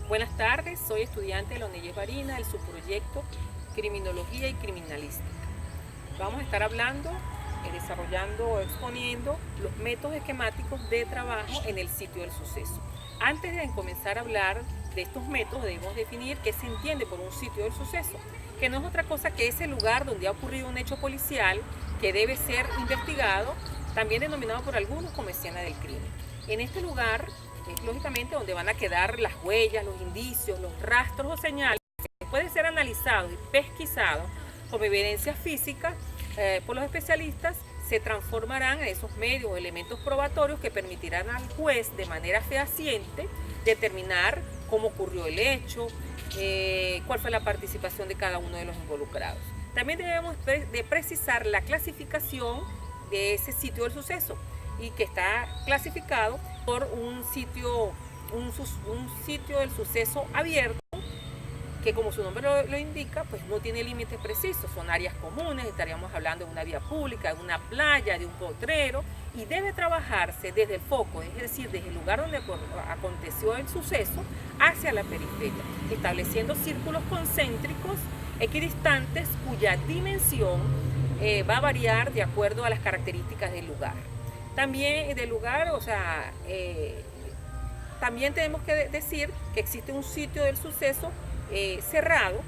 Buenas tardes, soy estudiante de la UNEYES Barinas del subproyecto Criminología y Criminalística. Vamos a estar hablando, desarrollando o exponiendo los métodos esquemáticos de trabajo en el sitio del suceso. Antes de comenzar a hablar de estos métodos, debemos definir qué se entiende por un sitio del suceso, que no es otra cosa que ese lugar donde ha ocurrido un hecho policial que debe ser investigado, también denominado por algunos como escena del crimen. En este lugar es lógicamente donde van a quedar las huellas, los indicios, los rastros o señales que pueden ser analizados y pesquisados como evidencia física por los especialistas. Se transformarán en esos medios o elementos probatorios que permitirán al juez de manera fehaciente determinar cómo ocurrió el hecho, cuál fue la participación de cada uno de los involucrados. También debemos de precisar la clasificación de ese sitio del suceso y que está clasificado por un sitio del suceso abierto, que como su nombre lo indica, pues no tiene límites precisos, son áreas comunes, estaríamos hablando de una vía pública, de una playa, de un potrero, y debe trabajarse desde el foco, es decir, desde el lugar donde aconteció el suceso hacia la periferia, estableciendo círculos concéntricos equidistantes cuya dimensión va a variar de acuerdo a las características del lugar. También también tenemos que decir que existe un sitio del suceso cerrado,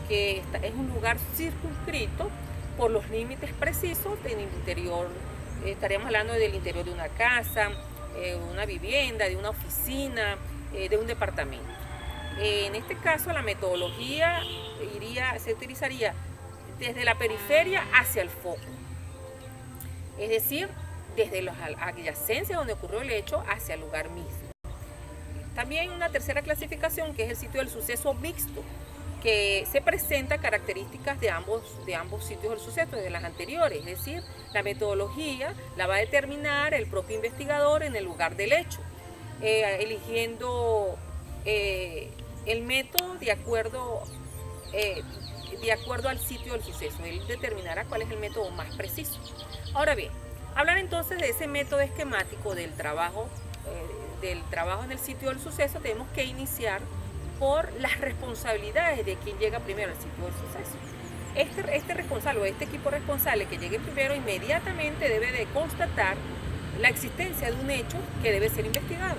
que es un lugar circunscrito por los límites precisos del interior. Estaríamos hablando del interior de una casa, una vivienda, de una oficina, de un departamento. En este caso la metodología se utilizaría desde la periferia hacia el foco, es decir, desde las adyacencias donde ocurrió el hecho hacia el lugar mismo. También una tercera clasificación, que es el sitio del suceso mixto, que se presenta características de ambos sitios del suceso, de las anteriores, es decir, la metodología la va a determinar el propio investigador en el lugar del hecho, eligiendo el método de acuerdo al sitio del suceso. Él determinará cuál es el método más preciso. Ahora bien, hablar entonces de ese método esquemático del trabajo en el sitio del suceso, tenemos que iniciar por las responsabilidades de quien llega primero al sitio del suceso. Este responsable o este equipo responsable que llegue primero inmediatamente debe de constatar la existencia de un hecho que debe ser investigado.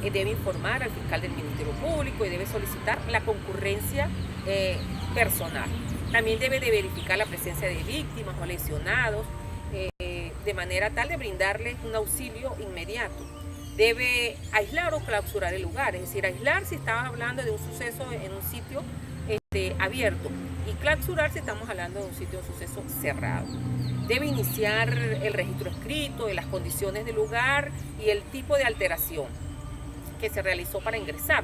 Debe informar al fiscal del Ministerio Público y debe solicitar la concurrencia personal. También debe de verificar la presencia de víctimas o lesionados de manera tal de brindarles un auxilio inmediato. Debe aislar o clausurar el lugar, es decir, aislar si estamos hablando de un suceso en un sitio abierto y clausurar si estamos hablando de un sitio de suceso cerrado. Debe iniciar el registro escrito de las condiciones del lugar y el tipo de alteración que se realizó para ingresar.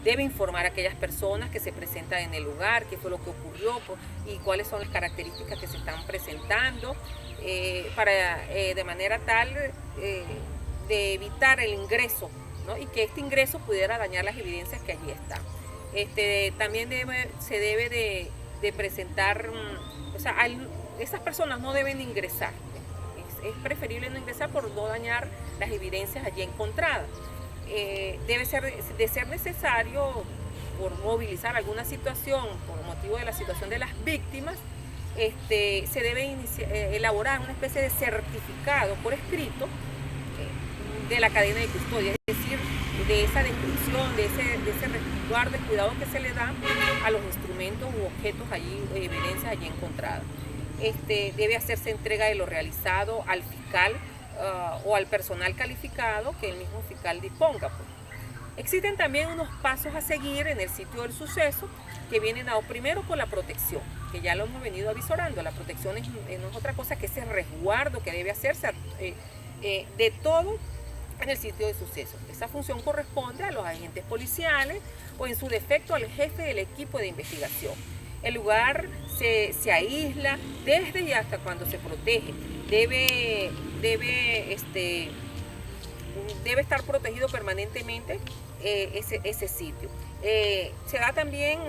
Debe informar a aquellas personas que se presentan en el lugar, qué fue lo que ocurrió y cuáles son las características que se están presentando, de manera tal de evitar el ingreso, ¿no? Y que este ingreso pudiera dañar las evidencias que allí están. También se debe de presentar, esas personas no deben ingresar. Es preferible no ingresar por no dañar las evidencias allí encontradas. Debe ser necesario, por movilizar alguna situación, por motivo de la situación de las víctimas, se debe elaborar una especie de certificado por escrito de la cadena de custodia, es decir, de esa descripción, de ese resguardo de cuidado que se le da a los instrumentos u objetos allí, evidencias allí encontradas. Debe hacerse entrega de lo realizado al fiscal o al personal calificado que el mismo fiscal disponga. Existen también unos pasos a seguir en el sitio del suceso que vienen dados primero con la protección, que ya lo hemos venido avisorando. La protección no es otra cosa que ese resguardo que debe hacerse de todo en el sitio de suceso. Esa función corresponde a los agentes policiales o en su defecto al jefe del equipo de investigación. El lugar se aísla desde y hasta cuando se protege. Debe estar protegido permanentemente ese sitio. Se da también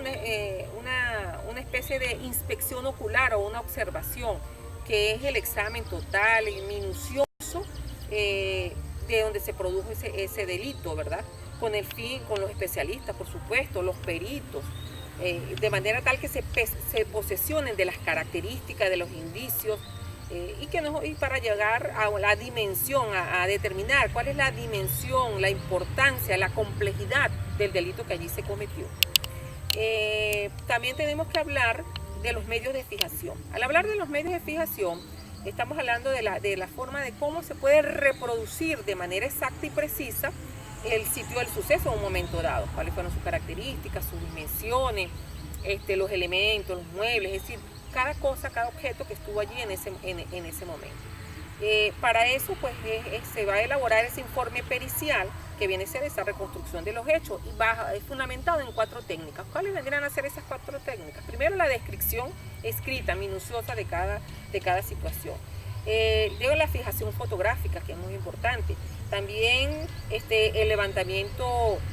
una especie de inspección ocular o una observación, que es el examen total y minucioso de donde se produjo ese delito, ¿verdad? con el fin, con los especialistas, por supuesto, los peritos, de manera tal que se posesionen de las características de los indicios y para llegar a la dimensión, a determinar cuál es la dimensión, la importancia, la complejidad del delito que allí se cometió. También tenemos que hablar de los medios de fijación. Al hablar de los medios de fijación, estamos hablando de la forma de cómo se puede reproducir de manera exacta y precisa el sitio del suceso en un momento dado, cuáles fueron sus características, sus dimensiones, los elementos, los muebles, es decir, cada cosa, cada objeto que estuvo allí en ese momento. Para eso pues se va a elaborar ese informe pericial que viene a ser esa reconstrucción de los hechos y es fundamentado en 4 técnicas. ¿Cuáles vendrían a ser esas 4 técnicas? Primero, la descripción escrita, minuciosa de cada situación. Luego la fijación fotográfica, que es muy importante. También un levantamiento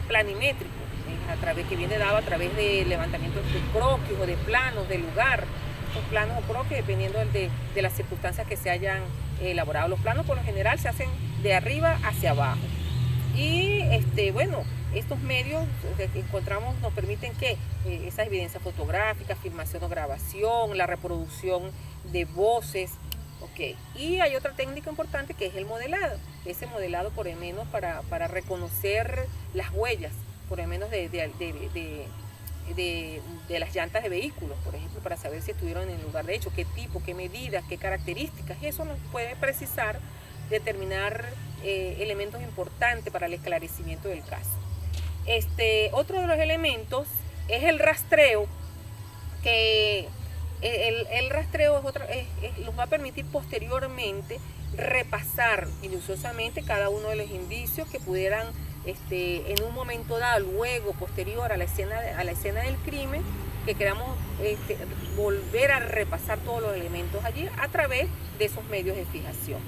planimétrico, que viene dado a través de levantamientos de croquis o de planos del lugar. Los planos o croquis dependiendo de las circunstancias que se hayan elaborado. Los planos por lo general se hacen de arriba hacia abajo. Y estos medios que encontramos nos permiten que esa evidencia fotográfica, filmación o grabación, la reproducción de voces. Y hay otra técnica importante que es el modelado. Ese modelado por lo menos para reconocer las huellas, por lo menos de las llantas de vehículos, por ejemplo, para saber si estuvieron en el lugar de hecho, qué tipo, qué medidas, qué características. Eso nos puede precisar, determinar elementos importantes para el esclarecimiento del caso. Otro de los elementos es el rastreo, que el rastreo nos va a permitir posteriormente repasar minuciosamente cada uno de los indicios que pudieran en un momento dado, luego, posterior a la escena del crimen, que queramos volver a repasar todos los elementos allí a través de esos medios de fijación.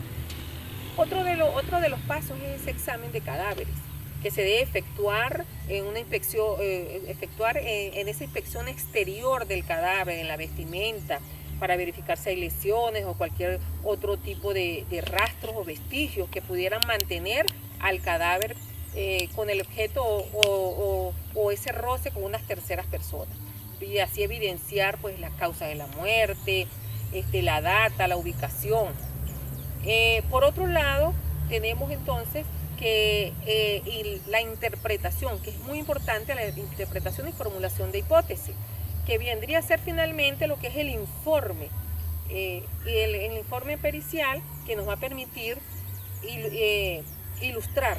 Otro de los pasos es ese examen de cadáveres, que se debe efectuar en una inspección, en esa inspección exterior del cadáver, en la vestimenta, para verificar si hay lesiones o cualquier otro tipo de rastros o vestigios que pudieran mantener al cadáver con el objeto o ese roce con unas terceras personas, y así evidenciar pues las causas de la muerte, la data, la ubicación. Por otro lado, tenemos entonces que la interpretación, que es muy importante, la interpretación y formulación de hipótesis, que vendría a ser finalmente lo que es el informe, el informe pericial, que nos va a permitir ilustrar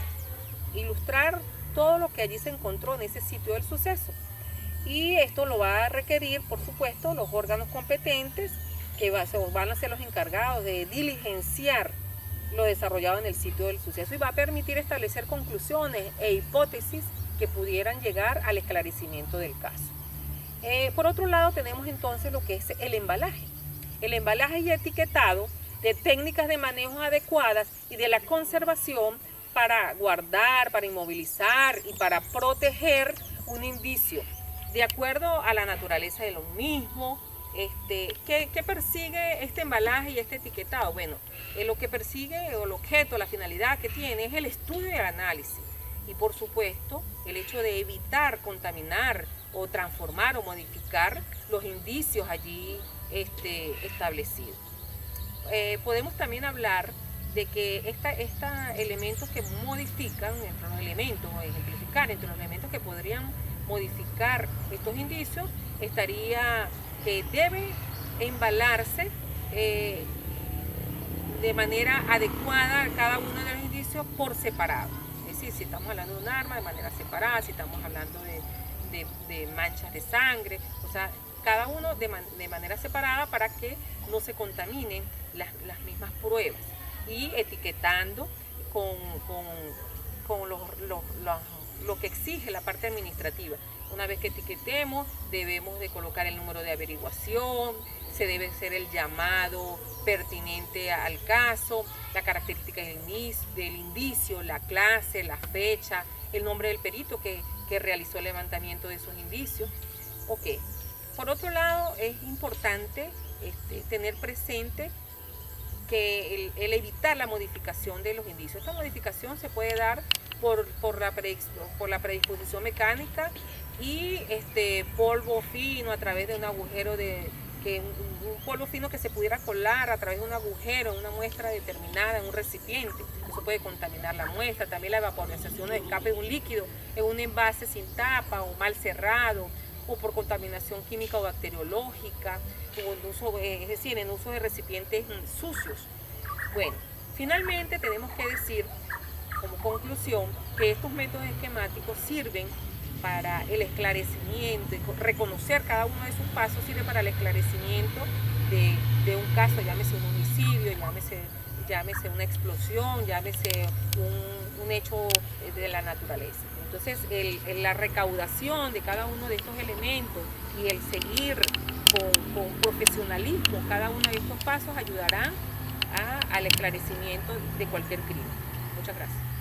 todo lo que allí se encontró en ese sitio del suceso. Y esto lo va a requerir, por supuesto, los órganos competentes que van a ser los encargados de diligenciar lo desarrollado en el sitio del suceso, y va a permitir establecer conclusiones e hipótesis que pudieran llegar al esclarecimiento del caso. Por otro lado, tenemos entonces lo que es el embalaje y etiquetado de técnicas de manejo adecuadas y de la conservación para guardar, para inmovilizar y para proteger un indicio, de acuerdo a la naturaleza de lo mismo. ¿Qué persigue este embalaje y este etiquetado? Bueno, lo que persigue, o el objeto, la finalidad que tiene, es el estudio y el análisis. Y por supuesto, el hecho de evitar contaminar o transformar o modificar los indicios allí establecidos. Podemos también hablar de que estos elementos que modifican, entre los elementos, o ejemplificar, entre los elementos que podrían modificar estos indicios, estaría que debe embalarse de manera adecuada cada uno de los indicios por separado. Es decir, si estamos hablando de un arma, de manera separada, si estamos hablando de manchas de sangre, o sea, cada uno de manera separada para que no se contaminen las mismas pruebas, y etiquetando con lo que exige la parte administrativa. Una vez que etiquetemos, debemos de colocar el número de averiguación, se debe hacer el llamado pertinente al caso, la característica del indicio, la clase, la fecha, el nombre del perito que realizó el levantamiento de esos indicios. Por otro lado, es importante tener presente que el evitar la modificación de los indicios. Esta modificación se puede dar por la predisposición mecánica y polvo fino a través de un agujero un polvo fino que se pudiera colar a través de un agujero, una muestra determinada en un recipiente. Eso puede contaminar la muestra. También la evaporización o escape de un líquido en un envase sin tapa o mal cerrado, o por contaminación química o bacteriológica, es decir, en uso de recipientes sucios. Bueno, finalmente tenemos que decir como conclusión que estos métodos esquemáticos sirven para el esclarecimiento, reconocer cada uno de sus pasos sirve para el esclarecimiento de un caso, llámese un homicidio, llámese una explosión, llámese un hecho de la naturaleza. Entonces, la recaudación de cada uno de estos elementos y el seguir con profesionalismo cada uno de estos pasos ayudarán al esclarecimiento de cualquier crimen. Muchas gracias.